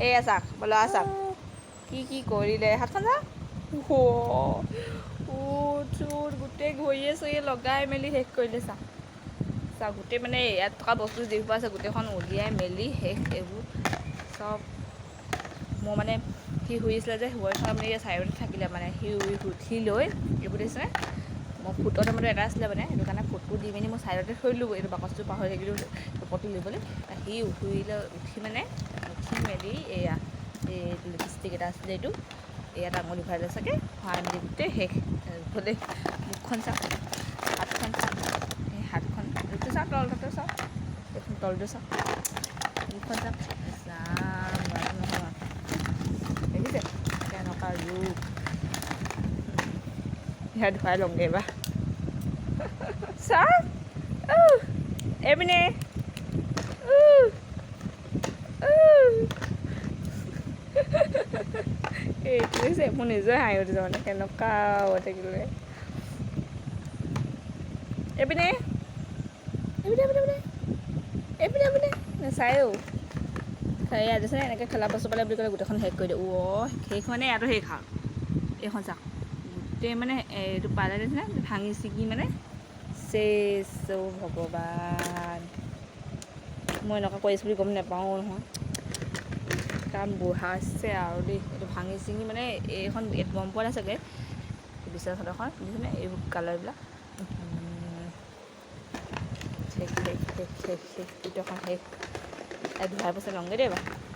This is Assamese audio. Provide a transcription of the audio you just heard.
এয়া চাওক বলা চাওক কি কৰিলে হাতখন চা চুট গোটেই ঘড়ীয়ে চৰিয়ে লগাই মেলি শেষ কৰিলে চাওক চাওক গোটেই মানে ইয়াত থকা বস্তু যিবোৰ আছে গোটেইখন উলিয়াই মেলি শেষ এইবোৰ চব মোৰ মানে সি শুই আছিলে যে শুৱাৰ সময়ত মানে চাইডতে থাকিলে মানে সি উঠি লৈ এইবোৰ দেখিছে মই ফুটৰ টাইমতে এটা আছিলে মানে সেইটো কাৰণে ফুটটো দি মেলি মই চাইডতে থৈ দিলোঁ এইটো বাকচটো পাহৰি থাকিলোঁ ফটো তুলিবলৈ সি উঠি মানে উঠি মেলি এয়া এই লিপষ্টিক এটা আছিলে এইটো ইয়াত আঙুলি ভৰাই চাগে ভৰাই মেলি গোটেই শেষ বোলে মুখখন চাওক হাতখন চাওক এই হাতখন এইটো চাওক তলটো চাওক এইখন তলটো চাওক মুখখন চাওক যাম নহয় দেখিছে কেনেকুৱা ৰূপ ইয়াত ধুৱাই লওঁগৈ এইবাৰ চাওক এইপিনে এইটো হৈছে মোৰ নিজে হাঁহি উঠিছে মানে কেনেকুৱা হৈ থাকিলে এইপিনে নাচায়ো চাই আছে এনেকৈ খেলা বস্তু পালে বুলি ক'লে গোটেইখন শেষ কৰি দিওঁ শেষ মানে ইয়াতো শেষ আৰু এইখন চাওক গোটেই মানে এইটো পালে নিচিনা ভাঙি ছিগি মানে চেচ ভগৱান মই এনেকুৱা কৰিছোঁ বুলি গম নাপাওঁ নহয় কাম বুঢ়াইছে আৰু দেই এইটো ভাঙি চিঙি মানে এইখন গম পোৱা নাই চাগে বিচনা চাদৰখন দেখিছেনে এইবোৰ কালাৰবিলাক শেষ গোটেইখন শেষ ধুৱাই পইচা লওঁগৈ দেই বাৰু